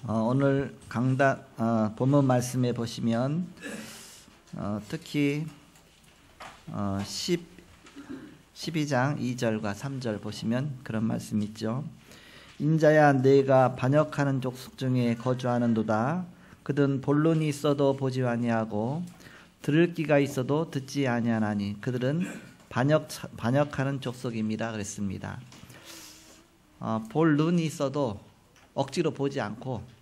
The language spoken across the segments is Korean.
오늘 강단 본문 말씀에 보시면 특히 12장 2절과 3절 보시면 그런 말씀 있죠. 인자야 내가 반역하는 족속 중에 거주하는도다. 그들은 본론이 있어도 보지 아니하고 들을 귀가 있어도 듣지 아니하나니 그들은 반역하는 족속입니다. 그랬습니다. 볼 눈이 있어도 억지로 보지 않고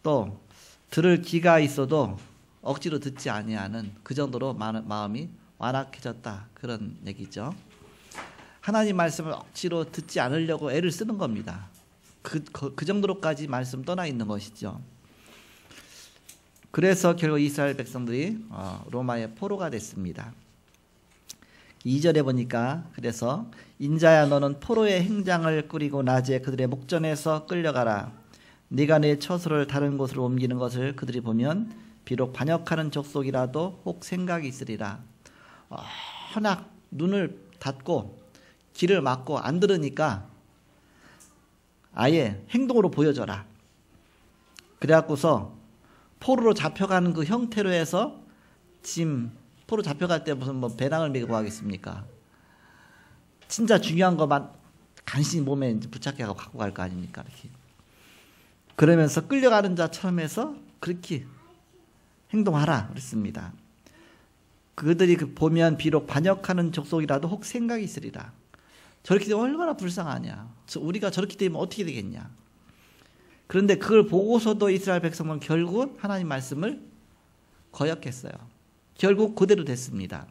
또 들을 귀가 있어도 억지로 듣지 아니하는 그 정도로 마음이 완악해졌다, 그런 얘기죠. 하나님 말씀을 억지로 듣지 않으려고 애를 쓰는 겁니다. 그 정도로까지 말씀 떠나 있는 것이죠. 그래서 결국 이스라엘 백성들이 로마의 포로가 됐습니다. 2절에 보니까 그래서 인자야 너는 포로의 행장을 꾸리고 낮에 그들의 목전에서 끌려가라. 네가 내 처소를 다른 곳으로 옮기는 것을 그들이 보면 비록 반역하는 족속이라도 혹 생각이 있으리라. 허나 눈을 닫고 귀를 막고 안 들으니까 아예 행동으로 보여줘라. 그래갖고서 포로로 잡혀가는 그 형태로 해서 지금 포로 잡혀갈 때 무슨 배낭을 메고 하겠습니까? 진짜 중요한 것만 간신히 몸에 이제 붙잡게 하고 갖고 갈 거 아닙니까? 이렇게. 그러면서 끌려가는 자처럼 해서 그렇게 행동하라 그랬습니다. 그들이 보면 비록 반역하는 족속이라도 혹 생각이 있으리라. 저렇게 되면 얼마나 불쌍하냐. 우리가 저렇게 되면 어떻게 되겠냐. 그런데 그걸 보고서도 이스라엘 백성은 결국 하나님 말씀을 거역했어요. 결국 그대로 됐습니다.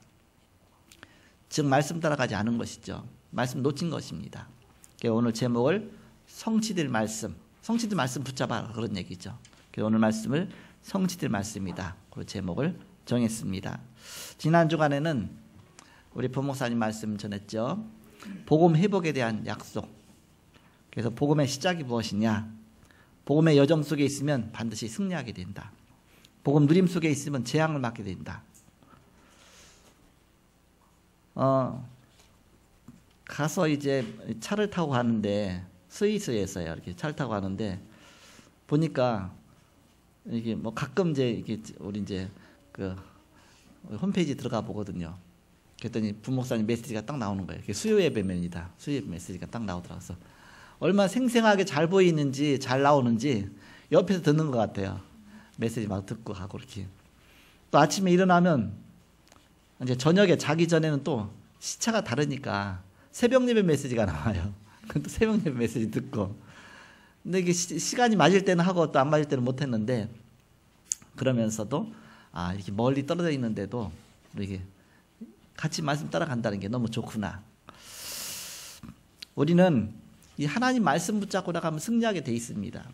즉 말씀 따라가지 않은 것이죠. 말씀 놓친 것입니다. 오늘 제목을 성취될 말씀, 성취될 말씀 붙잡아라, 그런 얘기죠. 오늘 말씀을 성취될 말씀이다, 그 제목을 정했습니다. 지난 주간에는 우리 부목사님 말씀 전했죠. 복음 회복에 대한 약속. 그래서 복음의 시작이 무엇이냐. 복음의 여정 속에 있으면 반드시 승리하게 된다. 복음 누림 속에 있으면 재앙을 맞게 된다. 가서 이제 차를 타고 가는데 스위스에서요. 이렇게 차를 타고 가는데 보니까 이게 가끔 이게 우리 이제 그 홈페이지 들어가 보거든요. 그랬더니 부목사님 메시지가 딱 나오는 거예요. 수요 예배면이다. 수요 예배 메시지가 딱 나오더라고요. 얼마나 생생하게 잘 보이는지 잘 나오는지 옆에서 듣는 것 같아요. 메시지 막 듣고 가고 이렇게. 또 아침에 일어나면 이제 저녁에 자기 전에는 또 시차가 다르니까 새벽 예배 메시지가 나와요. 또 새벽 예배 메시지 듣고. 근데 이게 시간이 맞을 때는 하고 또 안 맞을 때는 못 했는데, 그러면서도 이렇게 멀리 떨어져 있는데도 이렇게 같이 말씀 따라간다는 게 너무 좋구나. 우리는 이 하나님 말씀 붙잡고 나가면 승리하게 돼 있습니다.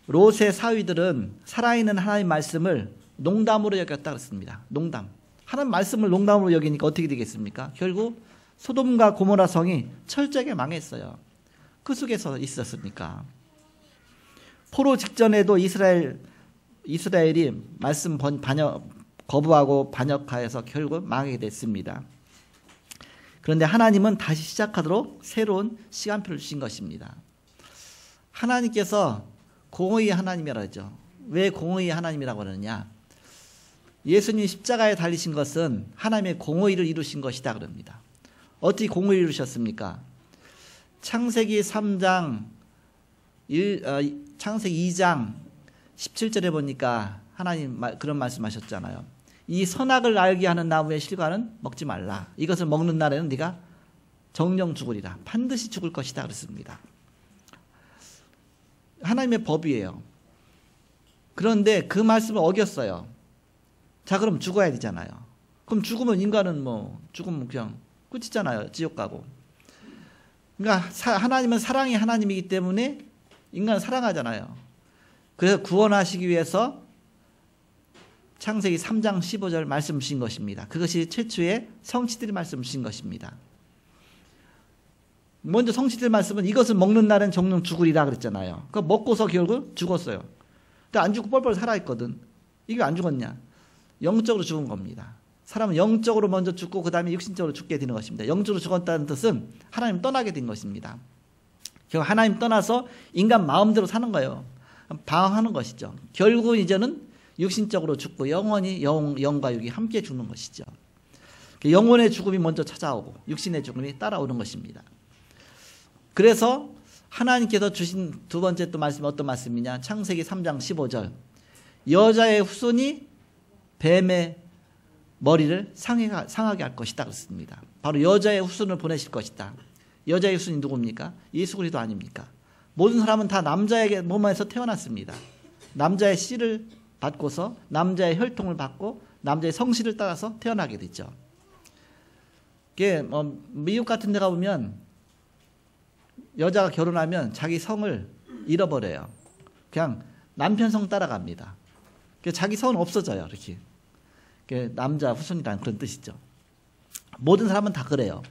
롯의 사위들은 살아있는 하나님 말씀을 농담으로 여겼다 그랬습니다. 농담. 하나님 말씀을 농담으로 여기니까 어떻게 되겠습니까? 결국 소돔과 고모라 성이 철저하게 망했어요. 그 속에서 있었으니까. 포로 직전에도 이스라엘이 말씀 거부하고 반역하여서 결국 망하게 됐습니다. 그런데 하나님은 다시 시작하도록 새로운 시간표를 주신 것입니다. 하나님께서 공의의 하나님이라고 하죠. 왜 공의의 하나님이라고 하느냐. 예수님이 십자가에 달리신 것은 하나님의 공의를 이루신 것이다 그럽니다. 어떻게 공의를 이루셨습니까? 창세기 2장 17절에 보니까 하나님 그런 말씀하셨잖아요. 이 선악을 알게 하는 나무의 실과는 먹지 말라. 이것을 먹는 날에는 네가 정령 죽으리라. 반드시 죽을 것이다 그랬습니다. 하나님의 법이에요. 그런데 그 말씀을 어겼어요. 자, 그럼 죽어야 되잖아요. 그럼 죽으면 인간은 죽으면 그냥 끝이잖아요. 지옥 가고. 그러니까 하나님은 사랑의 하나님이기 때문에 인간을 사랑하잖아요. 그래서 구원하시기 위해서 창세기 3장 15절 말씀 주신 것입니다. 그것이 최초의 성취될 말씀 주신 것입니다. 먼저 성취될 말씀은 이것을 먹는 날엔 정령 죽으리라 그랬잖아요. 그거 먹고서 결국 죽었어요. 근데 안 죽고 뻘뻘 살아있거든. 이게 안 죽었냐? 영적으로 죽은 겁니다. 사람은 영적으로 먼저 죽고 그 다음에 육신적으로 죽게 되는 것입니다. 영적으로 죽었다는 뜻은 하나님 떠나게 된 것입니다. 결국 하나님 떠나서 인간 마음대로 사는 거예요. 방황하는 것이죠. 결국 이제는 육신적으로 죽고 영원히 영과 육이 함께 죽는 것이죠. 영혼의 죽음이 먼저 찾아오고 육신의 죽음이 따라오는 것입니다. 그래서 하나님께서 주신 두 번째 또 말씀이 어떤 말씀이냐? 창세기 3장 15절. 여자의 후손이 뱀의 머리를 상하게 할 것이다 그렇습니다. 바로 여자의 후손을 보내실 것이다. 여자의 후손이 누굽니까? 예수 그리스도 아닙니까? 모든 사람은 다 남자의 몸에서 태어났습니다. 남자의 씨를 받고서 남자의 혈통을 받고 남자의 성씨를 따라서 태어나게 됐죠. 미국 같은 데 가보면 여자가 결혼하면 자기 성을 잃어버려요. 그냥 남편 성 따라갑니다. 자기 성은 없어져요. 이렇게. 남자 후손이라는 그런 뜻이죠. 모든 사람은 다 그래요.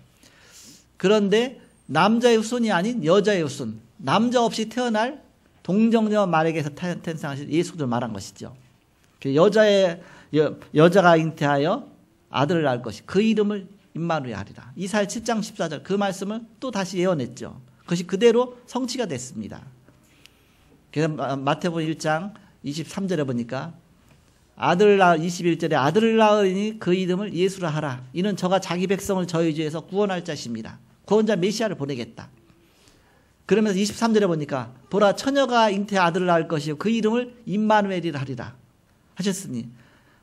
그런데 남자의 후손이 아닌 여자의 후손, 남자 없이 태어날 동정녀 마리아에게서 탄생하신 예수를 말한 것이죠. 여자가 잉태하여 아들을 낳을 것이 그 이름을 임마누엘 하리라. 이사야 7장 14절 그 말씀을 또 다시 예언했죠. 그것이 그대로 성취가 됐습니다. 그래서 마태복음 1장 23절에 보니까 21절에 아들을 낳으니 그 이름을 예수라 하라. 이는 저가 자기 백성을 저희 죄에서 구원할 자십니다. 구원자 메시아를 보내겠다. 그러면서 23절에 보니까 보라 처녀가 잉태 아들을 낳을 것이요 그 이름을 임마누엘이라 하리라 하셨으니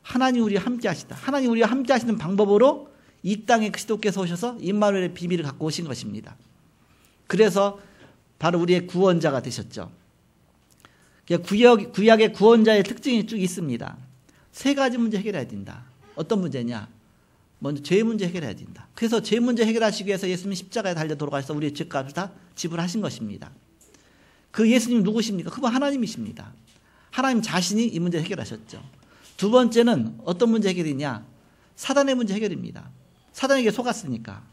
하나님 우리와 함께 하시다. 하나님 우리와 함께 하시는 방법으로 이 땅에 그리스도께서 오셔서 임마누엘의 비밀을 갖고 오신 것입니다. 그래서 바로 우리의 구원자가 되셨죠. 구약의 구원자의 특징이 쭉 있습니다. 세 가지 문제 해결해야 된다. 어떤 문제냐? 먼저 죄 문제 해결해야 된다. 그래서 죄 문제 해결하시기 위해서 예수님이 십자가에 달려 돌아가셔서 우리의 죄값을 다 지불하신 것입니다. 그 예수님 누구십니까? 그분 하나님이십니다. 하나님 자신이 이 문제 해결하셨죠. 두 번째는 어떤 문제 해결이냐? 사단의 문제 해결입니다. 사단에게 속았으니까.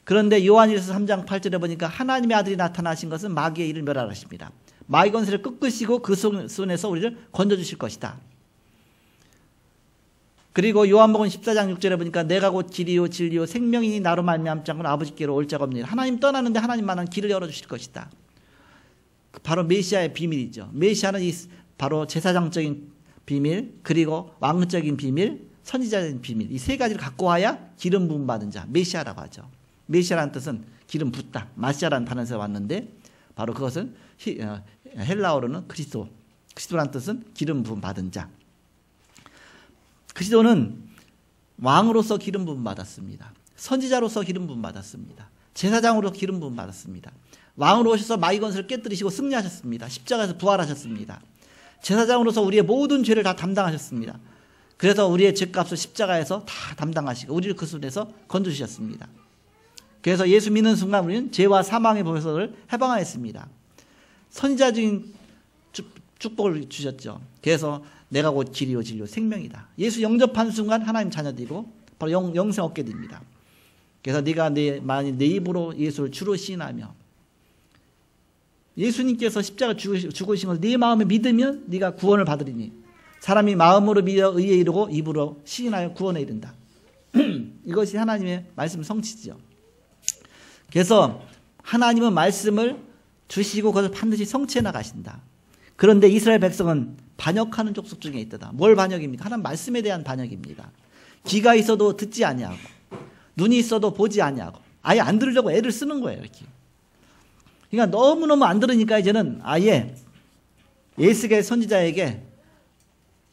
그런데 요한일서 3장 8절에 보니까 하나님의 아들이 나타나신 것은 마귀의 일을 멸하십니다. 마귀 권세를 꺾으시고 그 손에서 우리를 건져주실 것이다. 그리고 요한복음 14장 6절에 보니까 내가 곧 길이요 진리요 생명이니 나로 말미암지 않고는 아버지께로 올 자가 없느니라. 하나님 떠나는데 하나님만은 길을 열어주실 것이다. 바로 메시아의 비밀이죠. 메시아는 바로 제사장적인 비밀, 그리고 왕적인 비밀, 선지자적인 비밀, 이 세 가지를 갖고 와야 기름 부음 받은 자, 메시아라고 하죠. 메시아라는 뜻은 기름 붓다, 마시아라는 단어에서 왔는데 바로 그것은 헬라어로는 그리스도라는 뜻은 기름 부음 받은 자. 그리스도는 왕으로서 기름 부음 받았습니다. 선지자로서 기름 부음 받았습니다. 제사장으로 기름 부음 받았습니다. 왕으로 오셔서 마귀 권세를 깨뜨리시고 승리하셨습니다. 십자가에서 부활하셨습니다. 제사장으로서 우리의 모든 죄를 다 담당하셨습니다. 그래서 우리의 죄값을 십자가에서 다 담당하시고 우리를 그 손에서 건져주셨습니다. 그래서 예수 믿는 순간 우리는 죄와 사망의 법에서를 해방하였습니다. 선지자적인 축복을 주셨죠. 그래서 내가 곧 길이요 진리요 생명이다. 예수 영접한 순간 하나님 자녀되고 바로 영생 얻게 됩니다. 그래서 네가 만일 내 입으로 예수를 주로 시인하며 예수님께서 십자가 죽으신 것을 네 마음에 믿으면 네가 구원을 받으리니 사람이 마음으로 믿어 의에 이르고 입으로 시인하여 구원에 이른다. 이것이 하나님의 말씀 성취지요. 그래서 하나님은 말씀을 주시고 그것을 반드시 성취해 나가신다. 그런데 이스라엘 백성은 반역하는 족속 중에 있다. 뭘 반역입니까? 하나님 말씀에 대한 반역입니다. 귀가 있어도 듣지 아니하고 눈이 있어도 보지 아니하고 아예 안 들으려고 애를 쓰는 거예요. 이렇게. 그러니까 너무너무 안 들으니까 이제는 아예 에스겔 선지자에게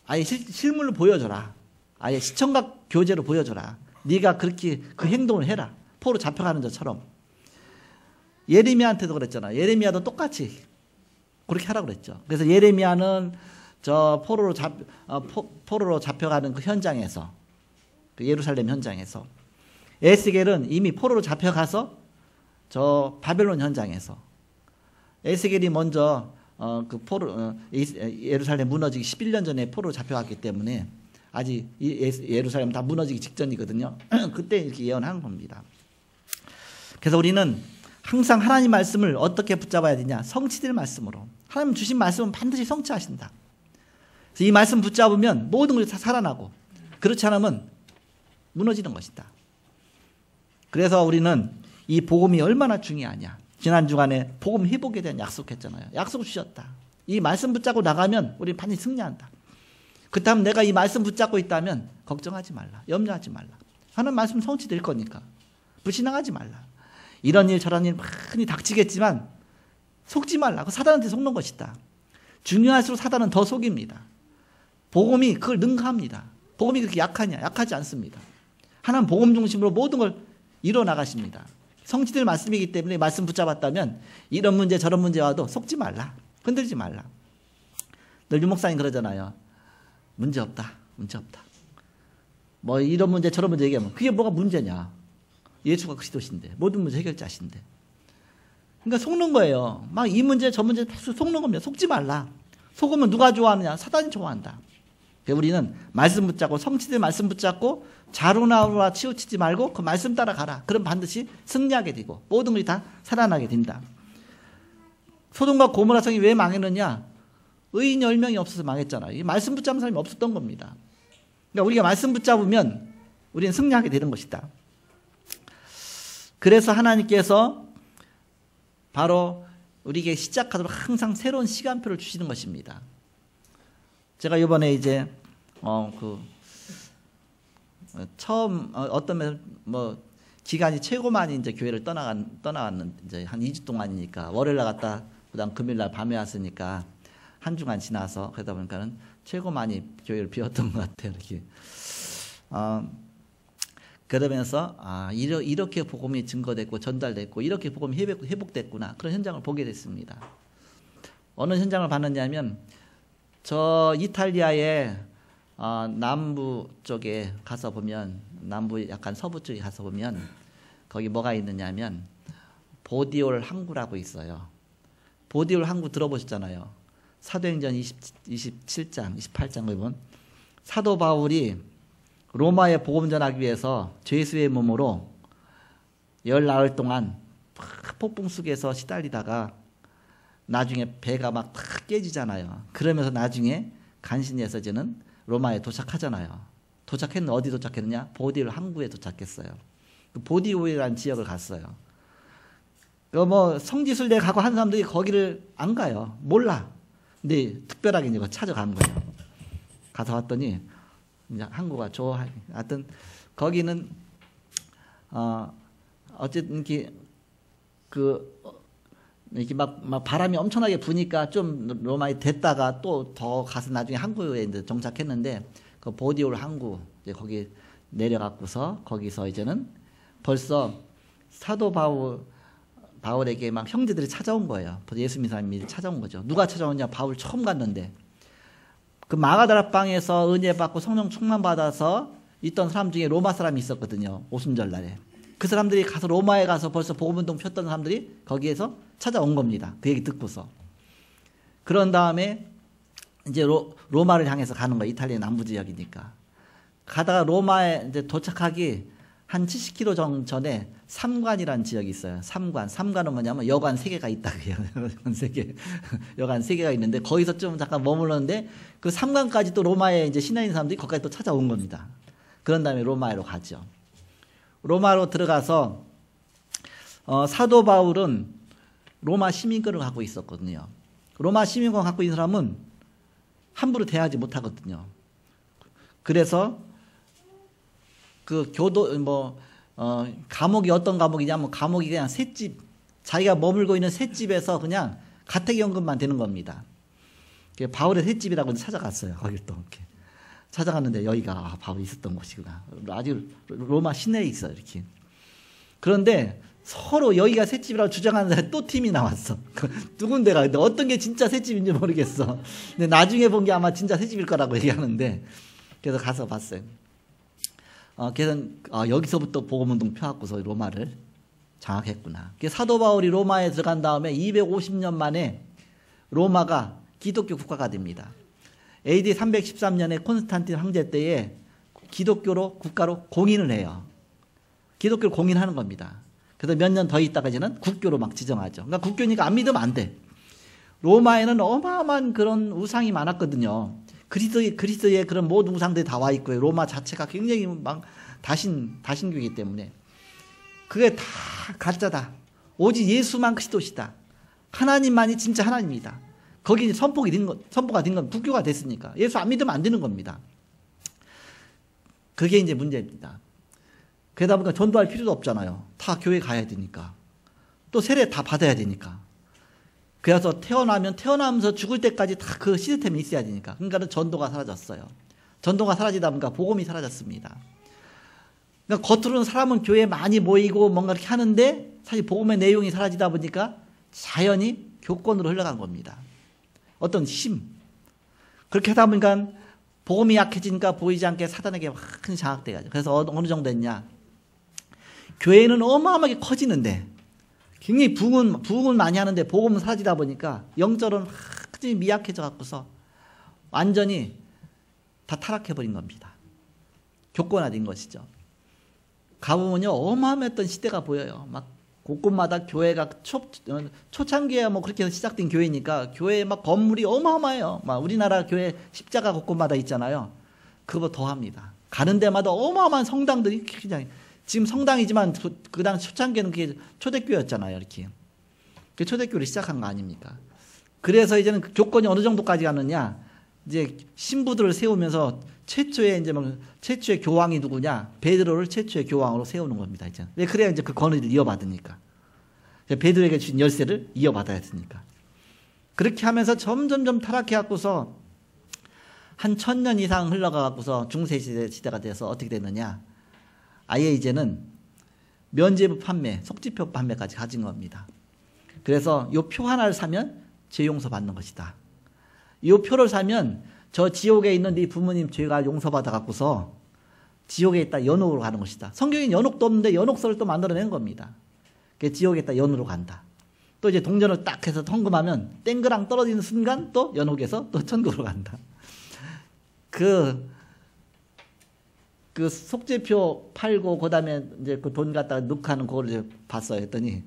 아예 실물로 보여줘라. 아예 시청각 교제로 보여줘라. 네가 그렇게 그 행동을 해라. 포로 잡혀가는 것처럼. 예레미야한테도 그랬잖아. 예레미야도 똑같이 그렇게 하라고 그랬죠. 그래서 예레미야는 저 포로로 잡혀가는 그 현장에서, 그 예루살렘 현장에서, 에스겔은 이미 포로로 잡혀가서 저 바벨론 현장에서, 에스겔이 먼저 예루살렘 무너지기 11년 전에 포로로 잡혀갔기 때문에 아직 예루살렘 다 무너지기 직전이거든요. 그때 이렇게 예언한 겁니다. 그래서 우리는 항상 하나님 말씀을 어떻게 붙잡아야 되냐? 성취될 말씀으로. 하나님 주신 말씀은 반드시 성취하신다. 그래서 이 말씀 붙잡으면 모든 것이 다 살아나고, 그렇지 않으면 무너지는 것이다. 그래서 우리는 이 복음이 얼마나 중요하냐. 지난 주간에 복음 회복에 대한 약속했잖아요. 약속 주셨다. 이 말씀 붙잡고 나가면 우리 반드시 승리한다. 그렇다면 내가 이 말씀 붙잡고 있다면 걱정하지 말라. 염려하지 말라. 하는 말씀 성취될 거니까. 불신앙하지 말라. 이런 일 저런 일 많이 닥치겠지만 속지 말라. 그 사단한테 속는 것이다. 중요할수록 사단은 더 속입니다. 복음이 그걸 능가합니다. 복음이 그렇게 약하냐? 약하지 않습니다. 하나님 복음 중심으로 모든 걸 이뤄나가십니다. 성취될 말씀이기 때문에 말씀 붙잡았다면 이런 문제 저런 문제 와도 속지 말라. 흔들지 말라. 늘 유목사님 그러잖아요. 문제 없다. 문제 없다. 뭐 이런 문제 저런 문제 얘기하면 그게 뭐가 문제냐. 예수가 그리스도신데 모든 문제 해결자신데. 그러니까 속는 거예요. 막 이 문제 저 문제 계속 속는 겁니다. 속지 말라. 속으면 누가 좋아하느냐. 사단이 좋아한다. 우리는 말씀 붙잡고 성취될 말씀 붙잡고 자루나루와 치우치지 말고 그 말씀 따라가라. 그럼 반드시 승리하게 되고 모든 것이 다 살아나게 된다. 소돔과 고모라 성이 왜 망했느냐? 의인 10명이 없어서 망했잖아요. 이 말씀 붙잡은 사람이 없었던 겁니다. 그러니까 우리가 말씀 붙잡으면 우리는 승리하게 되는 것이다. 그래서 하나님께서 바로 우리에게 시작하도록 항상 새로운 시간표를 주시는 것입니다. 제가 이번에 이제 처음 어떤 기간이 최고만이 이제 교회를 떠나왔는 이제 한 2주 동안이니까 월요일 날 갔다 그다음 금요일 날 밤에 왔으니까 한 주간 지나서 그러다 보니까는 최고만이 교회를 비웠던 것 같아요. 이렇게 그러면서 이렇게 복음이 증거됐고 전달됐고 이렇게 복음이 회복됐구나 그런 현장을 보게 됐습니다. 어느 현장을 봤느냐면 저 이탈리아의 남부 쪽에 가서 보면 남부 약간 서부 쪽에 가서 보면 거기 뭐가 있느냐면 보디올 항구라고 있어요. 보디올 항구 들어보셨잖아요. 사도행전 27장 28장 보면 사도 바울이 로마에 복음 전하기 위해서 죄수의 몸으로 19날 동안 폭풍 속에서 시달리다가 나중에 배가 막 탁 깨지잖아요. 그러면서 나중에 간신히해서 저는 로마에 도착하잖아요. 도착했는데 어디 도착했느냐? 보디올 항구에 도착했어요. 그 보디올이라는 지역을 갔어요. 성지순례 가고 한 사람들이 거기를 안 가요. 몰라. 근데 특별하게 이제 찾아간 거예요. 가서 왔더니 이제 항구가 좋아. 하여튼 거기는 어쨌든 이렇게 막 바람이 엄청나게 부니까 좀 로마에 됐다가 또 더 가서 나중에 항구에 이제 정착했는데 그 보디올 항구 이제 거기 내려갔고서 거기서 이제는 벌써 사도 바울에게 막 형제들이 찾아온 거예요. 예수 믿는 사람이 찾아온 거죠. 누가 찾아오냐? 바울 처음 갔는데 그 마가다라 방에서 은혜 받고 성령 충만 받아서 있던 사람 중에 로마 사람이 있었거든요. 오순절 날에. 그 사람들이 가서 로마에 가서 벌써 복음운동 폈던 사람들이 거기에서 찾아온 겁니다. 그 얘기 듣고서. 그런 다음에 이제 로마를 향해서 가는 거예요. 이탈리아 남부 지역이니까. 가다가 로마에 이제 도착하기 한 70km 전에 삼관이라는 지역이 있어요. 삼관은 뭐냐면 여관 3개가 있다 그래요. 여관 3개가 있는데 거기서 좀 잠깐 머물렀는데 그 삼관까지 또 로마에 이제 신앙 있는 사람들이 거기까지 또 찾아온 겁니다. 그런 다음에 로마로 가죠. 로마로 들어가서 사도 바울은 로마 시민권을 갖고 있었거든요. 로마 시민권 갖고 있는 사람은 함부로 대하지 못하거든요. 그래서 그 감옥이 어떤 감옥이냐면 감옥이 그냥 셋집, 자기가 머물고 있는 셋집에서 그냥 가택연금만 되는 겁니다. 바울의 셋집이라고 찾아갔어요. 거길 또 이렇게 찾아갔는데 여기가 바울이 있었던 곳이구나. 아주 로마 시내에 있어요. 이렇게. 그런데 서로 여기가 셋집이라고 주장하는 사람이 또 팀이 나왔어. 두 군데가. 근데 어떤 게 진짜 셋집인지 모르겠어. 근데 나중에 본 게 아마 진짜 셋집일 거라고 얘기하는데 그래서 가서 봤어요. 그래서 여기서부터 복음운동 펴갖고서 로마를 장악했구나. 사도 바울이 로마에 들어간 다음에 250년 만에 로마가 기독교 국가가 됩니다. AD 313년에 콘스탄틴 황제 때에 기독교로 국가로 공인을 해요. 기독교를 공인하는 겁니다. 그래서 몇 년 더 있다가 이제는 국교로 막 지정하죠. 그러니까 국교니까 안 믿으면 안 돼. 로마에는 어마어마한 그런 우상이 많았거든요. 그리스도의 그런 모든 우상들이 다 와 있고요. 로마 자체가 굉장히 막 다신교이기 때문에 그게 다 가짜다. 오직 예수만 그리스도시다. 하나님만이 진짜 하나님이다. 거기 선포가 된 건 국교가 됐으니까. 예수 안 믿으면 안 되는 겁니다. 그게 이제 문제입니다. 그러다 보니까 전도할 필요도 없잖아요. 다 교회 가야 되니까. 또 세례 다 받아야 되니까. 그래서 태어나면서 죽을 때까지 다 그 시스템이 있어야 되니까. 그러니까 전도가 사라졌어요. 전도가 사라지다 보니까 복음이 사라졌습니다. 그러니까 겉으로는 사람은 교회에 많이 모이고 뭔가 이렇게 하는데 사실 복음의 내용이 사라지다 보니까 자연히 교권으로 흘러간 겁니다. 어떤 힘. 그렇게 하다 보니까 복음이 약해지니까 보이지 않게 사단에게 큰 장악돼가지고. 그래서 어느 정도 했냐. 교회는 어마어마하게 커지는데 굉장히 부흥은 많이 하는데 복음은 사라지다 보니까 영적으로는 굉장히 미약해져 갖고서 완전히 다 타락해버린 겁니다. 교권화된 것이죠. 가보면요 어마어마했던 시대가 보여요. 막 곳곳마다 교회가 초창기에 뭐 그렇게 시작된 교회니까 교회 막 건물이 어마어마해요. 막 우리나라 교회 십자가 곳곳마다 있잖아요. 그거보다 더합니다. 가는 데마다 어마어마한 성당들이 그냥 지금 성당이지만 그 당시 초창기에는 그게 초대교회였잖아요. 이렇게 그 초대교회를 시작한 거 아닙니까? 그래서 이제는 그 교권이 어느 정도까지 가느냐? 이제 신부들을 세우면서 최초의 교황이 누구냐? 베드로를 최초의 교황으로 세우는 겁니다. 이제 왜 그래야 이제 그 권위를 이어받으니까. 베드로에게 주신 열쇠를 이어받아야 되니까. 그렇게 하면서 점점점 타락해갖고서 한 1000년 이상 흘러가갖고서 중세 시대가 돼서 어떻게 됐느냐? 아예 이제는 면죄부 판매, 속지표 판매까지 가진 겁니다. 그래서 이 표 하나를 사면 죄 용서 받는 것이다. 이 표를 사면 저 지옥에 있는 네 부모님 죄가 용서받아 갖고서 지옥에 있다 연옥으로 가는 것이다. 성경에 연옥도 없는데 연옥서를 또 만들어낸 겁니다. 지옥에 있다 연옥으로 간다. 또 이제 동전을 딱 해서 헌금하면 땡그랑 떨어지는 순간 또 연옥에서 또 천국으로 간다. 그 속죄표 팔고 그다음에 이제 그 돈 갖다가 넣고 하는 그걸 이제 봤어요. 했더니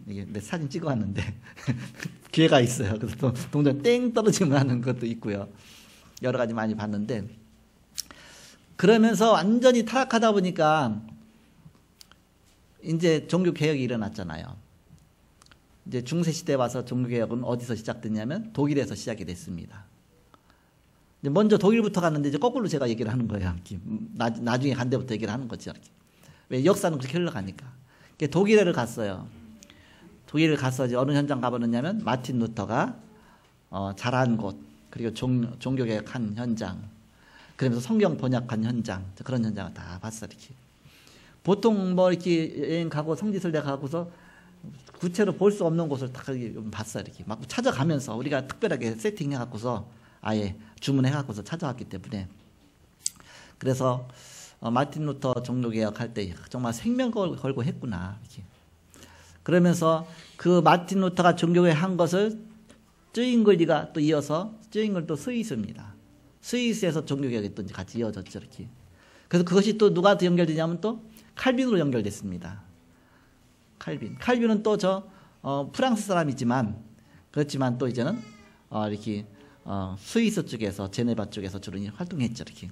이게 내 사진 찍어왔는데 기회가 있어요. 그래서 또 동전 땡 떨어지면 하는 것도 있고요. 여러 가지 많이 봤는데 그러면서 완전히 타락하다 보니까 이제 종교 개혁이 일어났잖아요. 이제 중세 시대 와서 종교 개혁은 어디서 시작됐냐면 독일에서 시작이 됐습니다. 먼저 독일부터 갔는데 이제 거꾸로 제가 얘기를 하는 거예요. 나중에 간 데부터 얘기를 하는 거죠. 왜 역사는 그렇게 흘러가니까. 독일을 갔어요. 독일을 가서 이제 어느 현장 가보느냐면 마틴 루터가 자란 곳 그리고 종교개혁한 현장 그러면서 성경 번역한 현장 그런 현장을 다 봤어. 이렇게 보통 뭐 이렇게 여행 가고 성지순례 가고서 구체로 볼 수 없는 곳을 다 봤어. 이렇게 막 찾아가면서 우리가 특별하게 세팅해 갖고서 아예 주문해 갖고서 찾아왔기 때문에 그래서 마틴 루터 종교개혁할 때 정말 생명 걸고 했구나. 이렇게. 그러면서 그 마틴 루터가 종교개혁한 것을 쯔잉글리가 또 이어서 쯔잉글 또 스위스입니다. 스위스에서 종교개혁이 또 같이 이어졌죠. 이렇게. 그래서 그것이 또 누가 연결되냐면 또 칼빈으로 연결됐습니다. 칼빈은 또 프랑스 사람이지만 그렇지만 또 이제는 이렇게 스위스 쪽에서 제네바 쪽에서 주로 활동했죠. 이렇게.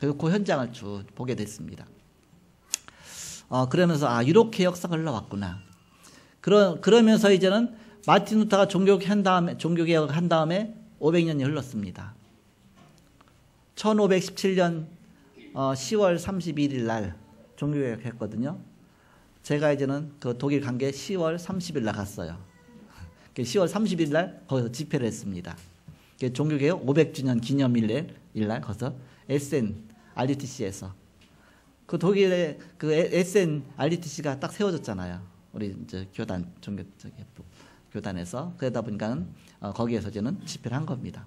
그리고 그 현장을 쭉 보게 됐습니다. 그러면서 이렇게 역사가 흘러왔구나. 그러면서 이제는 마틴 루터가 종교개혁을 한 다음에 500년이 흘렀습니다. 1517년 10월 31일 날 종교개혁했거든요. 제가 이제는 그 독일 간 게 10월 30일 날 갔어요. 10월 30일 날 거기서 집회를 했습니다. 종교개혁 500주년 기념일 날 거기서 SN RUTC에서 그 독일의 그 SN RUTC가 딱 세워졌잖아요. 우리 이제 교단에서 그러다 보니까는 거기에서 저는 집회를 한 겁니다.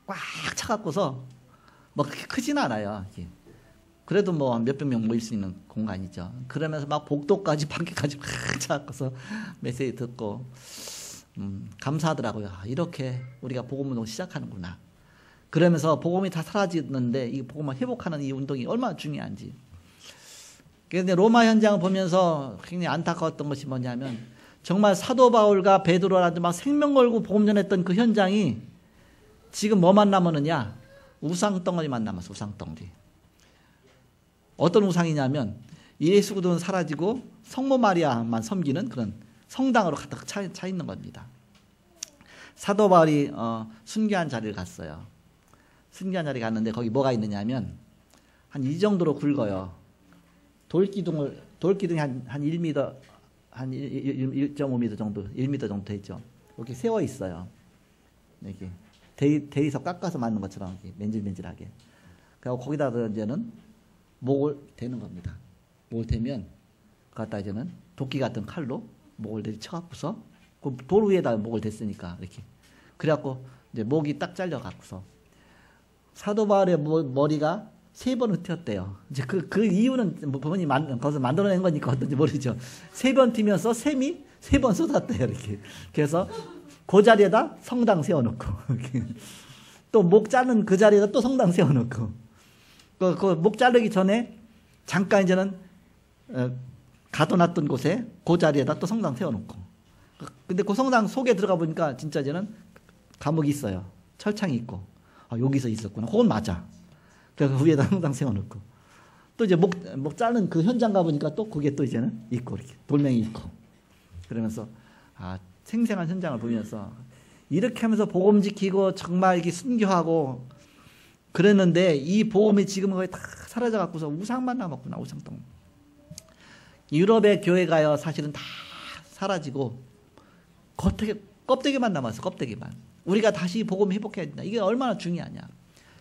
꽉 차갖고서 뭐 그렇게 크진 않아요. 그래도 뭐 몇백 명 모일 수 있는 공간이죠. 그러면서 막 복도까지 밖에까지 꽉 차갖고서 메시지 듣고 감사하더라고요. 이렇게 우리가 복음운동 시작하는구나. 그러면서 복음이 다 사라지는데 이 복음을 회복하는 이 운동이 얼마나 중요한지. 그런데 로마 현장을 보면서 굉장히 안타까웠던 것이 뭐냐면 정말 사도 바울과 베드로라든지 막 생명 걸고 복음 전했던 그 현장이 지금 뭐만 남았느냐? 우상덩어리만 남았어. 우상덩어리. 어떤 우상이냐면 예수 그리스도는 사라지고 성모 마리아만 섬기는 그런 성당으로 가득 차 있는 겁니다. 사도 바울이 순교한 자리를 갔어요. 순교한 자리 갔는데 거기 뭐가 있느냐면 한 이 정도로 굵어요. 돌기둥이 한 1m, 한 1.5m 정도, 1m 정도 되죠. 이렇게 세워 있어요. 이렇게 대리석 깎아서 만든 것처럼 이렇게 맨질맨질하게. 그리고 거기다 이제는 목을 대는 겁니다. 목을 대면 갖다 이제는 도끼 같은 칼로 목을 내리쳐갖고서 그 돌 위에다 목을 댔으니까 이렇게. 그래갖고 이제 목이 딱 잘려갖고서 사도 바울의 머리가 3번 흩었대요. 이제 그 이유는 본인이 거기서 만들어낸 거니까 어떤지 모르죠. 3번 튀면서 샘이 3번 쏟았대요. 이렇게. 그래서 그 자리에다 성당 세워놓고 또 목 자른 그 자리에다 또 성당 세워놓고 그 목 자르기 전에 잠깐 이제는 가둬놨던 곳에 그 자리에다 또 성당 세워놓고. 근데 그 성당 속에 들어가 보니까 진짜 이제는 감옥이 있어요. 철창이 있고. 여기서 있었구나. 그건 맞아. 그래서 그 위에다 성당 세워놓고. 또 이제 목 자른 그 현장 가보니까 또 그게 또 이제는 있고, 이렇게. 돌멩이 있고. 그러면서, 생생한 현장을 보면서 이렇게 하면서 복음 지키고 정말 이렇게 순교하고 그랬는데 이 복음이 지금 거의 다 사라져갖고서 우상만 남았구나, 우상동. 유럽의 교회가요, 사실은 다 사라지고 껍데기만 남았어, 껍데기만. 우리가 다시 복음 회복해야 된다. 이게 얼마나 중요하냐.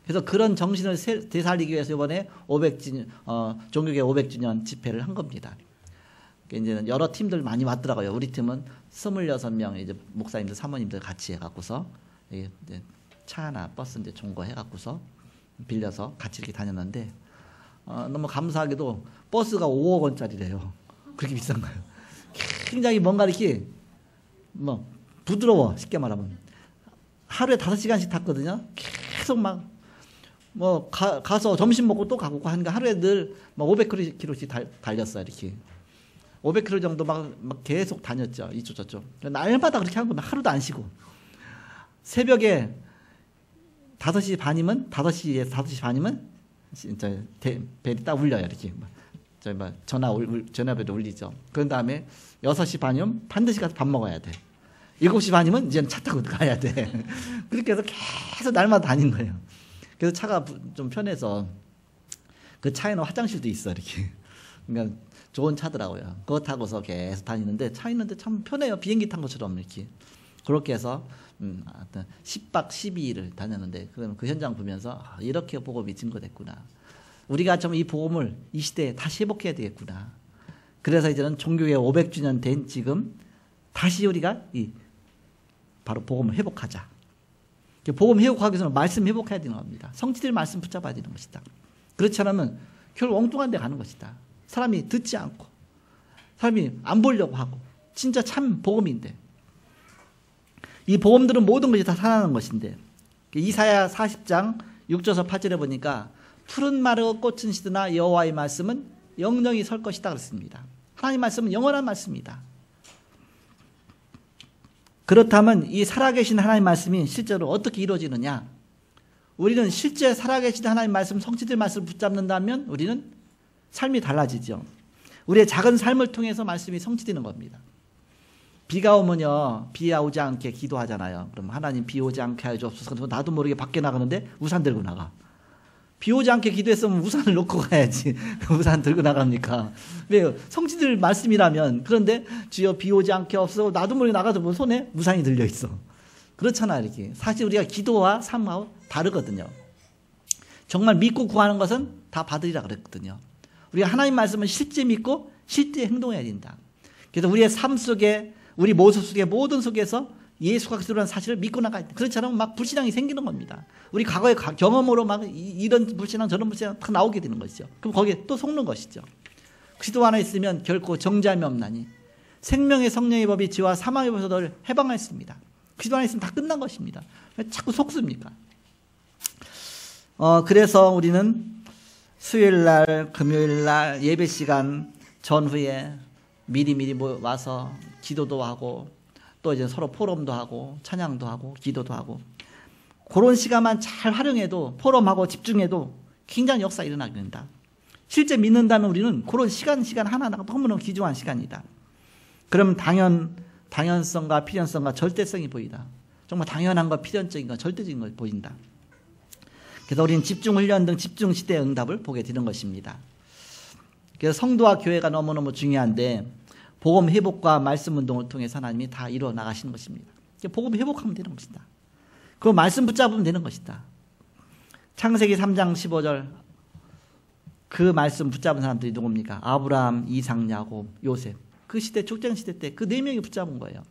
그래서 그런 정신을 되살리기 위해서 이번에 500주년, 종교계 500주년 집회를 한 겁니다. 이제 여러 팀들 많이 왔더라고요. 우리 팀은 26명 이제 목사님들, 사모님들 같이 해갖고서 이제 차나 버스 이제 좋은 거 해갖고서 빌려서 같이 이렇게 다녔는데 너무 감사하게도 버스가 5억 원짜리래요. 그렇게 비싼 거예요. 굉장히 뭔가 이렇게 부드러워, 쉽게 말하면. 하루에 5시간씩 탔거든요. 계속 가서 점심 먹고 또 가고 하니까 하루에 늘 500km씩 달렸어요, 이렇게. 500km 정도 막 계속 다녔죠. 이쪽 저쪽. 날마다 그렇게 한 겁니다. 하루도 안 쉬고. 새벽에 5시 반이면 5시 반이면 진짜 벨이 딱 울려요. 이렇게. 전화벨도 울리죠. 그런 다음에 6시 반이면 반드시 가서 밥 먹어야 돼. 7시 반이면 이제는 차 타고 가야 돼. 그렇게 해서 계속 날마다 다닌 거예요. 그래서 차가 좀 편해서 그 차에는 화장실도 있어, 이렇게. 그러니까 좋은 차더라고요. 그거 타고서 계속 다니는데 차 있는데 참 편해요. 비행기 탄 것처럼 이렇게. 그렇게 해서 10박 12일을 다녔는데 그 현장 보면서 이렇게 복음이 증거됐구나. 우리가 좀 이 복음을 이 시대에 다시 회복해야 되겠구나. 그래서 이제는 종교의 500주년 된 지금 다시 우리가 바로 복음을 회복하자. 복음 회복하기 위해서는 말씀 회복해야 되는 겁니다. 성취될 말씀 붙잡아야 되는 것이다. 그렇지 않으면 결국 엉뚱한 데 가는 것이다. 사람이 듣지 않고 사람이 안 보려고 하고 진짜 참 복음인데 이 복음들은 모든 것이 다 살아나는 것인데 이사야 40장 6절에서 8절에 보니까 푸른 마르고 꽃은 시드나 여호와의 말씀은 영영이 설 것이다 그랬습니다. 하나님 말씀은 영원한 말씀이다. 그렇다면 이 살아계신 하나님 말씀이 실제로 어떻게 이루어지느냐? 우리는 실제 살아계신 하나님 말씀, 성취될 말씀을 붙잡는다면 우리는 삶이 달라지죠. 우리의 작은 삶을 통해서 말씀이 성취되는 겁니다. 비가 오면요, 비 오지 않게 기도하잖아요. 그럼 하나님 비 오지 않게 하여 주옵소서. 나도 모르게 밖에 나가는데 우산 들고 나가. 비 오지 않게 기도했으면 우산을 놓고 가야지. 우산 들고 나갑니까? 왜요? 성취될 말씀이라면. 그런데 주여 비 오지 않게 없어. 나도 모르게 나가서 뭐 손에 우산이 들려 있어. 그렇잖아, 이렇게. 사실 우리가 기도와 삶하고 다르거든요. 정말 믿고 구하는 것은 다 받으리라 그랬거든요. 우리가 하나님 말씀은 실제 믿고 실제 행동해야 된다. 그래서 우리의 삶 속에, 우리 모습 속에, 모든 속에서 예수가 그리스도라는 사실을 믿고 나가야 돼. 그렇지 않으면 막 불신앙이 생기는 겁니다. 우리 과거의 경험으로 막 이런 불신앙 저런 불신앙 다 나오게 되는 것이죠. 그럼 거기에 또 속는 것이죠. 그리스도 안에 있으면 결코 정죄함이 없나니 생명의 성령의 법이 지와 사망의 법에서 너를 해방하였습니다. 그리스도 안에 있으면 다 끝난 것입니다. 왜 자꾸 속습니까? 그래서 우리는 수요일날, 금요일날 예배 시간 전후에 미리 와서 기도도 하고 또 이제 서로 포럼도 하고 찬양도 하고 기도도 하고 그런 시간만 잘 활용해도 포럼하고 집중해도 굉장히 역사 일어나게 된다. 실제 믿는다면 우리는 그런 시간 하나하나가 너무너무 귀중한 시간이다. 그럼 당연성과 필연성과 절대성이 보이다. 정말 당연한 것, 필연적인 것, 절대적인 걸 보인다. 그래서 우리는 집중훈련 등 집중시대의 응답을 보게 되는 것입니다. 그래서 성도와 교회가 너무너무 중요한데 복음 회복과 말씀 운동을 통해서 하나님이 다 이루어 나가시는 것입니다. 복음 회복하면 되는 것이다. 그 말씀 붙잡으면 되는 것이다. 창세기 3장 15절 그 말씀 붙잡은 사람들이 누굽니까? 아브라함, 이삭, 야곱, 요셉. 그 시대 족장 시대 때 그 4명이 붙잡은 거예요.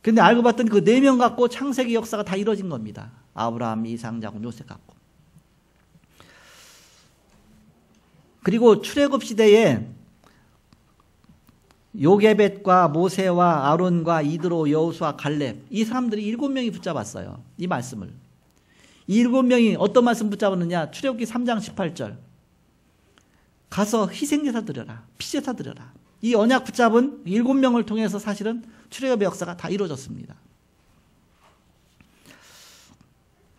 근데 알고 봤더니 그 4명 갖고 창세기 역사가 다 이루어진 겁니다. 아브라함, 이삭, 야곱, 요셉 갖고. 그리고 출애굽 시대에 요게벳과 모세와 아론과 이드로, 여호수아, 갈렙 이 사람들이 7명이 붙잡았어요. 이 말씀을. 이 7명이 어떤 말씀 붙잡았느냐? 출애굽기 3장 18절. 가서 희생제사 드려라. 피제사 드려라. 이 언약 붙잡은 7명을 통해서 사실은 출애굽의 역사가 다 이루어졌습니다.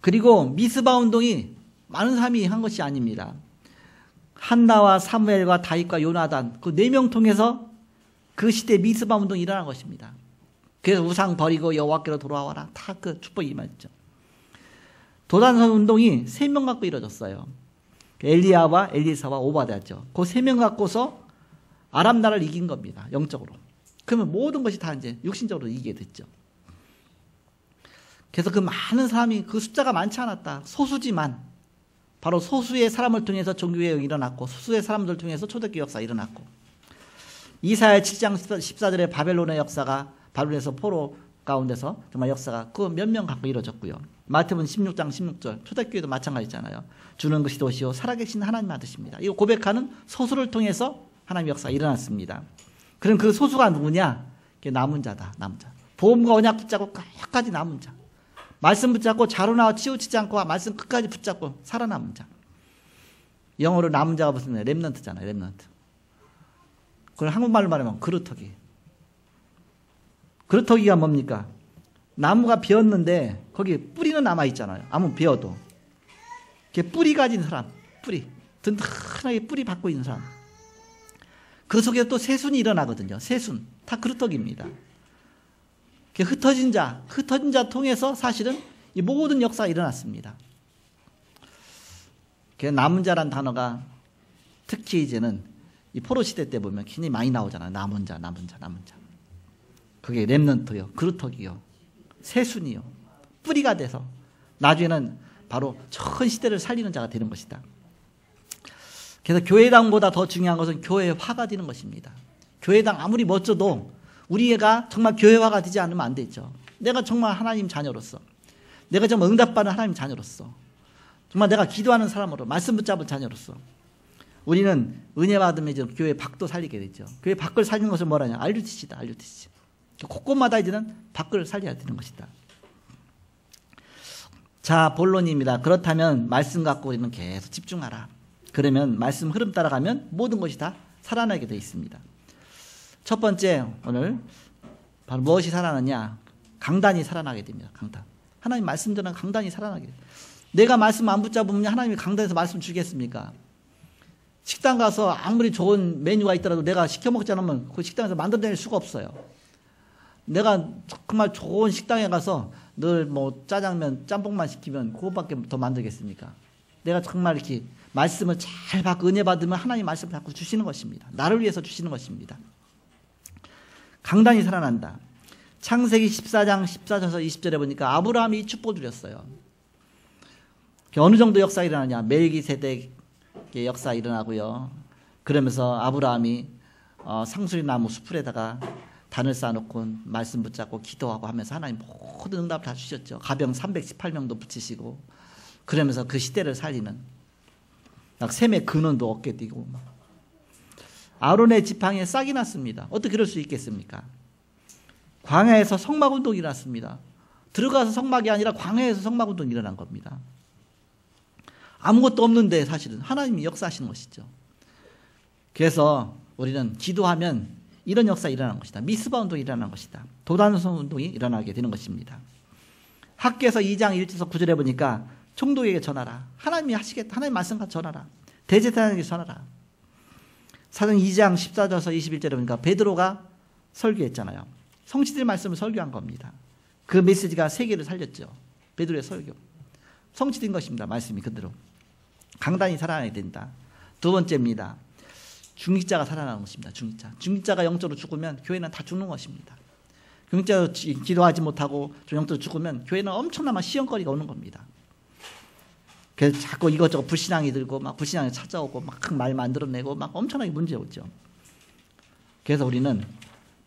그리고 미스바 운동이 많은 사람이 한 것이 아닙니다. 한나와 사무엘과 다윗과 요나단 그 4명 통해서 그 시대 미스바 운동이 일어난 것입니다. 그래서 우상 버리고 여호와께로 돌아와라. 다 그 축복이 임했죠. 도단성 운동이 3명 갖고 이루어졌어요. 엘리야와 엘리사와 오바댜죠. 그 3명 갖고서 아람 나라를 이긴 겁니다. 영적으로. 그러면 모든 것이 다 이제 육신적으로 이기게 됐죠. 그래서 그 많은 사람이 그 숫자가 많지 않았다. 소수지만 바로 소수의 사람을 통해서 종교개혁이 일어났고 소수의 사람들 통해서 초대교회 역사가 일어났고 이사야 7장 14절의 바벨론의 역사가 바벨론에서 포로 가운데서 정말 역사가 그 몇 명 갖고 이루어졌고요. 마태복음 16장 16절 초대교회도 마찬가지잖아요. 주는 것이 도시요 살아계신 하나님 아드십니다. 이거 고백하는 소수를 통해서 하나님의 역사가 일어났습니다. 그럼 그 소수가 누구냐? 그게 남은 자다. 남은 자. 복음과 언약 붙잡고 끝까지 남은 자. 말씀 붙잡고 자루나 치우치지 않고 말씀 끝까지 붙잡고 살아남은 자. 영어로 남은 자가 무슨 렘넌트잖아요. 렘넌트. 그걸 한국말로 말하면 그루터기. 그루터기가 뭡니까? 나무가 비었는데 거기 뿌리는 남아있잖아요. 아무 비어도. 그게 뿌리 가진 사람. 뿌리. 든든하게 뿌리 받고 있는 사람. 그 속에 또 새순이 일어나거든요. 새순. 다 그루터기입니다. 흩어진 자 통해서 사실은 이 모든 역사가 일어났습니다. 남은 자란 단어가 특히 이제는 이 포로 시대 때 보면 굉장히 많이 나오잖아요. 남은 자. 그게 렘넌트요, 그루터기요, 새순이요, 뿌리가 돼서 나중에는 바로 전 시대를 살리는 자가 되는 것이다. 그래서 교회당보다 더 중요한 것은 교회화가 되는 것입니다. 교회당 아무리 멋져도 우리가 정말 교회화가 되지 않으면 안 되죠. 내가 정말 하나님 자녀로서, 내가 정말 응답받는 하나님 자녀로서, 정말 내가 기도하는 사람으로, 말씀 붙잡은 자녀로서 우리는 은혜 받으면 이제 교회 밖도 살리게 되죠. 교회 밖을 살리는 것은 뭐라냐? RUTC다. RUTC. 곳곳마다 이제는 밖을 살려야 되는 것이다. 자, 본론입니다. 그렇다면 말씀 갖고 우리는 계속 집중하라. 그러면 말씀 흐름 따라가면 모든 것이 다 살아나게 되어 있습니다. 첫 번째, 오늘 바로 무엇이 살아나냐? 강단이 살아나게 됩니다. 강단. 하나님 말씀 전한 강단이 살아나게 됩니다. 내가 말씀 안 붙잡으면 하나님이 강단에서 말씀 주겠습니까? 식당 가서 아무리 좋은 메뉴가 있더라도 내가 시켜 먹지 않으면 그 식당에서 만들어낼 수가 없어요. 내가 정말 좋은 식당에 가서 늘 뭐 짜장면, 짬뽕만 시키면 그거밖에 더 만들겠습니까? 내가 정말 이렇게 말씀을 잘 받고 은혜 받으면 하나님 말씀을 자꾸 주시는 것입니다. 나를 위해서 주시는 것입니다. 강단이 살아난다. 창세기 14장 14절에서 20절에 보니까 아브라함이 이 축복을 누렸어요. 어느 정도 역사가 일어나냐? 멜기세덱의 역사가 일어나고요. 그러면서 아브라함이 상수리나무 수풀에다가 단을 쌓아놓고 말씀 붙잡고 기도하고 하면서 하나님 모든 응답을 다 주셨죠. 가병 318명도 붙이시고 그러면서 그 시대를 살리는 셈의 근원도 얻게 되고 아론의 지팡이에 싹이 났습니다. 어떻게 그럴 수 있겠습니까? 광야에서 성막운동이 일어났습니다. 들어가서 성막이 아니라 광야에서 성막운동이 일어난 겁니다. 아무것도 없는데 사실은 하나님이 역사하시는 것이죠. 그래서 우리는 기도하면 이런 역사가 일어나는 것이다. 미스바 운동이 일어나는 것이다. 도단성 운동이 일어나게 되는 것입니다. 학개서 2장 1절에서 9절에 보니까 총독에게 전하라. 하나님이 하시겠다. 하나님 말씀과 전하라. 대제사장에게 전하라. 사도행 2장 14절에서 21절에 보니까 베드로가 설교했잖아요. 성취될 말씀을 설교한 겁니다. 그 메시지가 세계를 살렸죠. 베드로의 설교. 성취된 것입니다. 말씀이 그대로. 강단이 살아나야 된다. 두 번째입니다. 중직자가 살아나는 것입니다. 중직자가 영적으로 죽으면 교회는 다 죽는 것입니다. 중직자로 기도하지 못하고 영적으로 죽으면 교회는 엄청난 시험거리가 오는 겁니다. 그래서 자꾸 이것저것 불신앙이 들고 막 불신앙이 찾아오고 막 말 만들어내고 막 엄청나게 문제 오죠. 그래서 우리는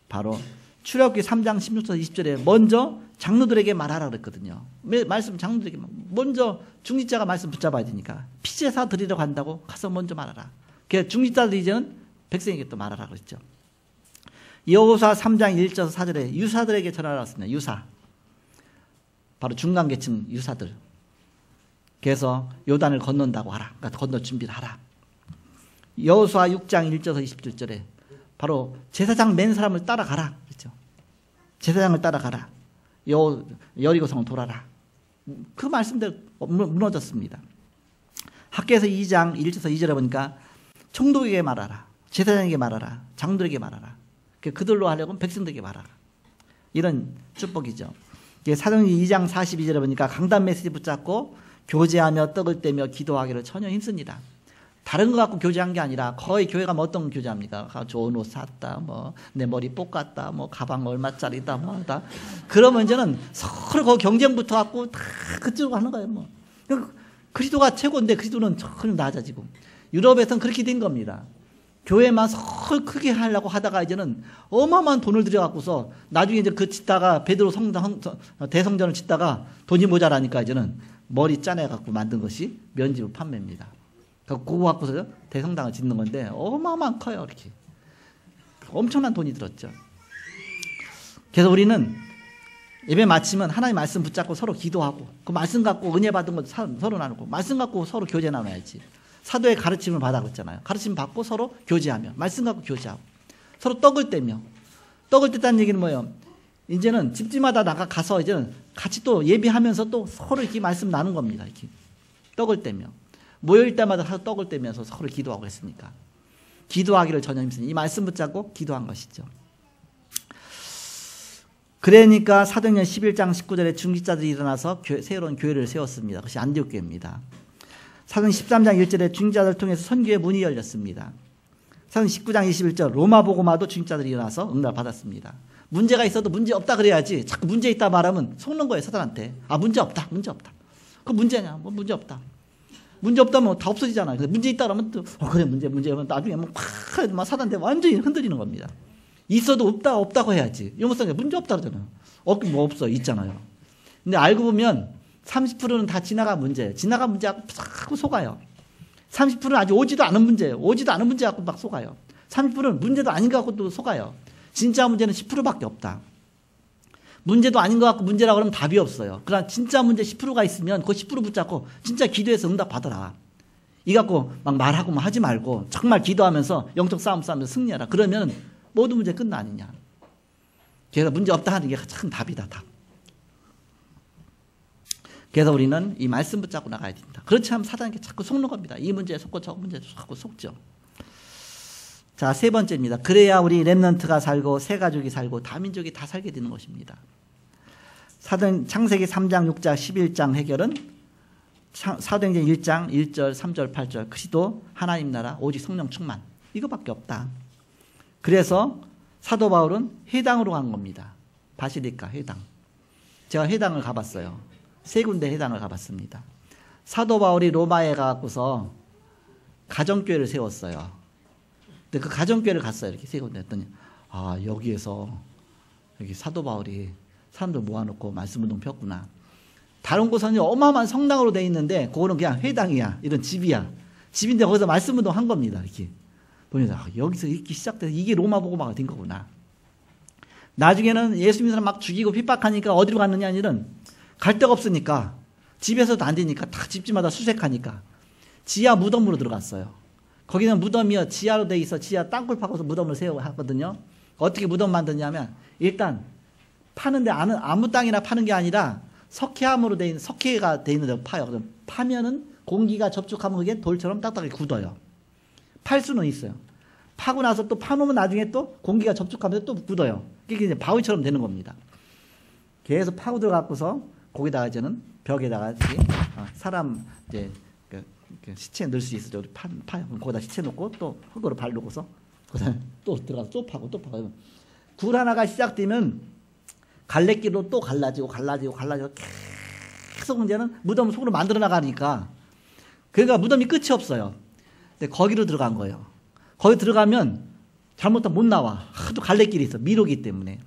바로 출애굽기 3장 16절 20절에 먼저 장로들에게 말하라 그랬거든요. 말씀 장로들에게 먼저 중직자가 말씀 붙잡아야 되니까 피제사 드리러 간다고 가서 먼저 말하라. 그래서 중직자들이 이제는 백성에게 또 말하라 그랬죠. 여호수아 3장 1절 4절에 유사들에게 전하라 했습니다. 유사. 바로 중간계층 유사들. 그래서 요단을 건넌다고 하라. 그러니까 건너 준비를 하라. 여호수아 6장 1절 27절에 바로 제사장 맨 사람을 따라가라. 그렇죠. 제사장을 따라가라. 여리고성을 돌아라. 그 말씀대로 무너졌습니다. 학개에서 2장 1절에서 2절에 보니까 총독에게 말하라. 제사장에게 말하라. 장로들에게 말하라. 그들로 하려면 백성들에게 말하라. 이런 축복이죠. 사도행전 2장 42절에 보니까 강단 메시지 붙잡고 교제하며 떡을 떼며 기도하기를 전혀 힘씁니다. 다른 거 갖고 교제한 게 아니라 거의 교회가 뭐 어떤 교제합니까? 좋은 옷 샀다, 뭐 내 머리 볶았다, 뭐 가방 얼마짜리다, 뭐다. 그러면 이제는 서로 그 경쟁부터 갖고 다 그쪽으로 하는 거예요. 뭐 그리스도가 최고인데 그리스도는 전혀 낮아지고 유럽에서는 그렇게 된 겁니다. 교회만 서로 크게 하려고 하다가 이제는 어마어마한 돈을 들여갖고서 나중에 이제 그 짓다가 베드로 대성전을 짓다가 돈이 모자라니까 이제는 머리 짜내갖고 만든 것이 면집을 판매입니다. 그거 갖고서 대성당을 짓는 건데 어마어마한 커요. 이렇게 엄청난 돈이 들었죠. 그래서 우리는 예배 마치면 하나님 말씀 붙잡고 서로 기도하고 그 말씀 갖고 은혜 받은 거 서로 나누고 말씀 갖고 서로 교제 나눠야지. 사도의 가르침을 받아 그랬잖아요. 가르침 받고 서로 교제하며 말씀 갖고 교제하고 서로 떡을 떼며 떡을 뗐다는 얘기는 뭐예요? 이제는 집집마다 가서 이제는 같이 또 예배하면서 또 서로 이렇게 말씀 나눈 겁니다. 이렇게 떡을 떼며 모여일 때마다 서로 떡을 떼면서 서로 기도하고 했으니까 기도하기를 전혀 힘쓰니 이 말씀 붙잡고 기도한 것이죠. 그러니까 사도행전 11장 19절에 중직자들이 일어나서 새로운 교회를 세웠습니다. 그것이 안디옥 교회입니다. 사도행전 13장 1절에 중직자들을 통해서 선교의 문이 열렸습니다. 사도행전 19장 21절 로마 복음화도 중직자들이 일어나서 응답을 받았습니다. 문제가 있어도 문제 없다 그래야지 자꾸 문제 있다 말하면 속는 거예요. 사단한테. 문제 없다. 그 문제냐? 뭐 문제 없다. 문제 없다면 다 없어지잖아요. 근데 문제 있다 그러면 또 그래 문제 나중에 막 사단한테 완전히 흔들리는 겁니다. 있어도 없다고 해야지. 영어성에 문제 없다 그러잖아요. 없긴 뭐 없어 있잖아요. 근데 알고 보면 30%는 다 지나간 문제예요. 지나간 문제하고 자꾸 속아요. 30%는 아직 오지도 않은 문제예요. 오지도 않은 문제 갖고 막 속아요. 30%는 문제도 아닌 것 갖고 또 속아요. 진짜 문제는 10%밖에 없다. 문제도 아닌 것 같고 문제라고 그러면 답이 없어요. 그러나 진짜 문제 10%가 있으면 그 10% 붙잡고 진짜 기도해서 응답 받아라. 이 갖고 막 말하고 막 하지 말고 정말 기도하면서 영적 싸움 싸우면서 승리하라. 그러면 모든 문제 끝나 아니냐. 그래서 문제 없다 하는 게 참 답이다. 답. 그래서 우리는 이 말씀 붙잡고 나가야 됩니다. 그렇지 않으면 사단에게 자꾸 속는 겁니다. 이 문제에 속고 저 문제에 자꾸 속죠. 자, 세 번째입니다. 그래야 우리 렘넌트가 살고 새 가족이 살고 다민족이 다 살게 되는 것입니다. 창세기 3장 6장 11장 해결은 사도행전 1장 1절 3절 8절 그리스도 하나님 나라 오직 성령 충만 이거밖에 없다. 그래서 사도 바울은 회당으로 간 겁니다. 바실리카 회당. 제가 회당을 가봤어요. 세 군데 회당을 가봤습니다. 사도 바울이 로마에 가고서 가정교회를 세웠어요. 근데 그 가정교회를 갔어요. 이렇게 세 군데 했더니 여기에서 여기 사도 바울이 사람들 모아놓고 말씀운동 폈구나. 다른 곳은 어마어마한 성당으로 돼 있는데 그거는 그냥 회당이야. 이런 집이야. 집인데 거기서 말씀운동 한 겁니다. 이렇게 보면서 여기서 이렇게 시작돼서 이게 로마 복음화가 된 거구나. 나중에는 예수 믿는 사람 막 죽이고 핍박하니까 어디로 갔느냐 하니는 갈 데가 없으니까 집에서도 안 되니까 다 집집마다 수색하니까 지하 무덤으로 들어갔어요. 거기는 무덤이요 지하로 돼 있어. 지하 땅굴 파고서 무덤을 세우거든요. 어떻게 무덤 만드냐면 일단 파는데 아무 땅이나 파는 게 아니라 석회암으로 돼 있는 석회가 돼 있는 데 파요. 그럼 파면은 공기가 접촉하면 그게 돌처럼 딱딱하게 굳어요. 팔 수는 있어요. 파고 나서 또 파놓으면 나중에 또 공기가 접촉하면서 또 굳어요. 이게 이제 바위처럼 되는 겁니다. 계속 파고 들어갖고서 거기다가 이제는 벽에다가 사람 이제 그 시체 넣을 수 있어. 우리 거기다 시체 놓고 또 흙으로 바르고서 그다음에 또 들어가서 또 파고 굴 하나가 시작되면 갈래길로 또 갈라지고 계속 이제는 무덤을 속으로 만들어 나가니까 그러니까 무덤이 끝이 없어요. 근데 거기로 들어간 거예요. 거기 들어가면 잘못하면 못 나와. 하도 갈래길이 있어. 미로기 때문에.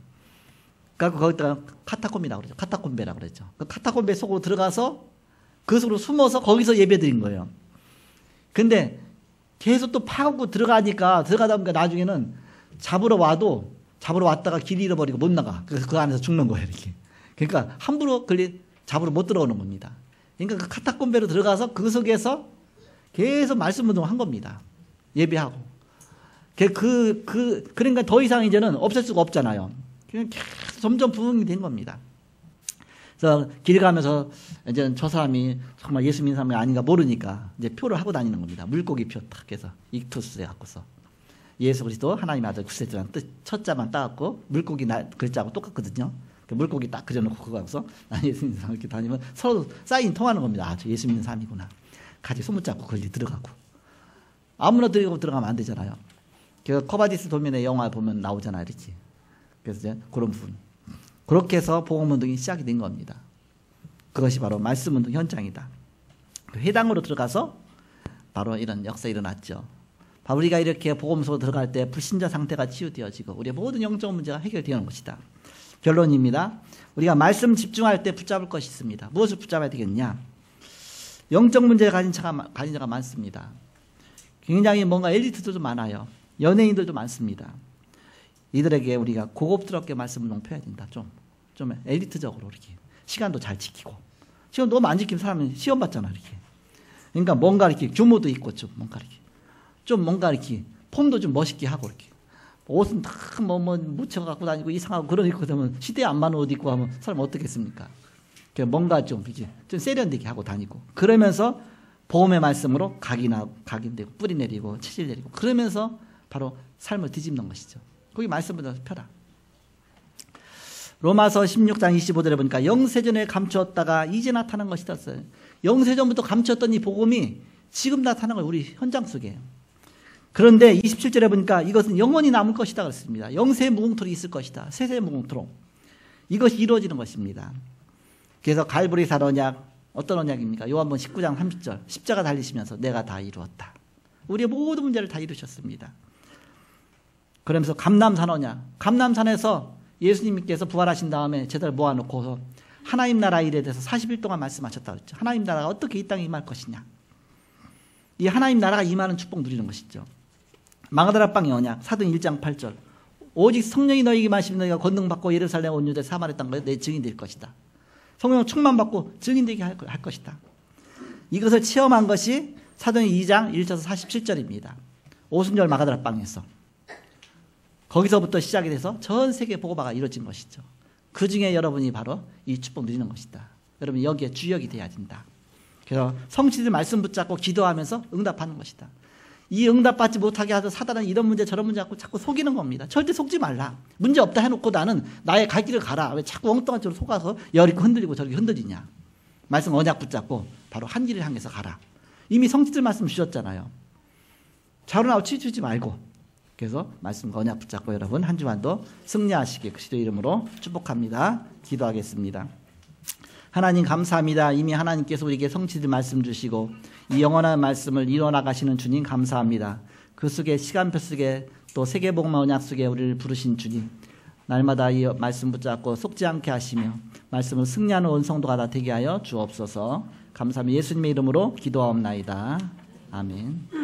그러니까 거기다가 카타콤비라고 그러죠. 카타콤베라고 그랬죠. 그 카타콤베 속으로 들어가서 그 속으로 숨어서 거기서 예배 드린 거예요. 근데 계속 또 파고 들어가다 보니까 나중에는 잡으러 왔다가 길 잃어버리고 못 나가. 그래서 그 안에서 죽는 거예요, 이렇게. 그러니까 함부로 잡으러 못 들어오는 겁니다. 그러니까 그 카타콤베로 들어가서 그 속에서 계속 말씀 운동을 한 겁니다. 예배하고. 그러니까 더 이상 이제는 없앨 수가 없잖아요. 그냥 계속 점점 부흥이 된 겁니다. 그래서 길 가면서 이제 저 사람이 정말 예수 믿는 사람이 아닌가 모르니까 이제 표를 하고 다니는 겁니다. 물고기 표 딱 해서 익투스에 갖고서. 예수 그리스도 하나님의 아들 구세주라는 뜻 첫자만 따갖고 물고기 글자하고 똑같거든요. 그 물고기 딱 그려놓고 그거 하고서 예수 믿는 사람 이렇게 다니면 서로 사인 통하는 겁니다. 아, 저 예수 믿는 사람이구나. 같이 손붙잡고 거기 들어가고. 아무나 들어가면 안 되잖아요. 그 커바디스 도면의 영화 보면 나오잖아요. 이렇게. 그래서 이제 그런 부분. 그렇게 해서 복음운동이 시작이 된 겁니다. 그것이 바로 말씀운동 현장이다. 그 회당으로 들어가서 바로 이런 역사 일어났죠. 우리가 이렇게 복음으로 들어갈 때 불신자 상태가 치유되어지고 우리의 모든 영적 문제가 해결되는 것이다. 결론입니다. 우리가 말씀 집중할 때 붙잡을 것이 있습니다. 무엇을 붙잡아야 되겠냐? 영적 문제를 가진 자가 많습니다. 굉장히 뭔가 엘리트들도 많아요. 연예인들도 많습니다. 이들에게 우리가 고급스럽게 말씀을 높여야 된다. 좀 엘리트적으로 이렇게 시간도 잘 지키고 시간 너무 안 지키면 사람은 시험 받잖아 이렇게. 그러니까 뭔가 이렇게 규모도 있고 뭔가 이렇게 폼도 좀 멋있게 하고 이렇게 옷은 다 묻혀 갖고 다니고 이상하고 그런 입고 되면 시대에 안 맞는 옷 입고 하면 사람 어떻겠습니까? 뭔가 좀 세련되게 하고 다니고 그러면서 복음의 말씀으로 각인되고 뿌리 내리고 치질 내리고 그러면서 바로 삶을 뒤집는 것이죠. 거기 말씀을 펴라. 로마서 16장 25절에 보니까 영세전에 감추었다가 이제 나타난 것이다. 영세전부터 감추었던 이 복음이 지금 나타난 거예요. 우리 현장 속에. 그런데 27절에 보니까 이것은 영원히 남을 것이다 그랬습니다. 영세 무궁토록 있을 것이다. 세세 무궁토록. 이것이 이루어지는 것입니다. 그래서 갈보리산 언약, 어떤 언약입니까? 요한복음 19장 30절. 십자가 달리시면서 내가 다 이루었다. 우리의 모든 문제를 다 이루셨습니다. 그러면서 감람산 언약. 감람산에서 예수님께서 부활하신 다음에 제자를 모아놓고서 하나님 나라 일에 대해서 40일 동안 말씀하셨다고 했죠. 하나님 나라가 어떻게 이 땅에 임할 것이냐. 이 하나님 나라가 임하는 축복 누리는 것이죠. 마가다라 빵의 언약 사도행 1장 8절. 오직 성령이 너희에게 마시면 너희가 권능받고 예루살렘 온 유대 사마리아 땅까지 내 증인이 될 것이다. 성령 충만받고 증인되게 할 것이다. 이것을 체험한 것이 사도행 2장 1절에서 47절입니다. 오순절 마가다라 빵에서. 거기서부터 시작이 돼서 전 세계 복음화가 이루어진 것이죠. 그 중에 여러분이 바로 이 축복 누리는 것이다. 여러분 여기에 주역이 돼야 된다. 그래서 성취들 말씀 붙잡고 기도하면서 응답하는 것이다. 이 응답받지 못하게 하던 사단은 이런 문제 저런 문제 갖고 자꾸 속이는 겁니다. 절대 속지 말라. 문제 없다 해놓고 나는 나의 갈 길을 가라. 왜 자꾸 엉뚱한 쪽으로 속아서 여리고 흔들리고 저렇게 흔들리냐. 말씀 언약 붙잡고 바로 한 길을 향해서 가라. 이미 성취들 말씀 주셨잖아요. 자루나고 치우치지 말고. 그래서 말씀과 언약 붙잡고 여러분 한 주만도 승리하시길 그리스도의 이름으로 축복합니다. 기도하겠습니다. 하나님 감사합니다. 이미 하나님께서 우리에게 성취들 말씀 주시고 이 영원한 말씀을 이뤄나가시는 주님 감사합니다. 그 속에 시간표 속에 또 세계복음 언약 속에 우리를 부르신 주님 날마다 이 말씀 붙잡고 속지 않게 하시며 말씀을 승리하는 온 성도가 다 되게 하여 주옵소서. 감사합니다. 예수님의 이름으로 기도하옵나이다. 아멘.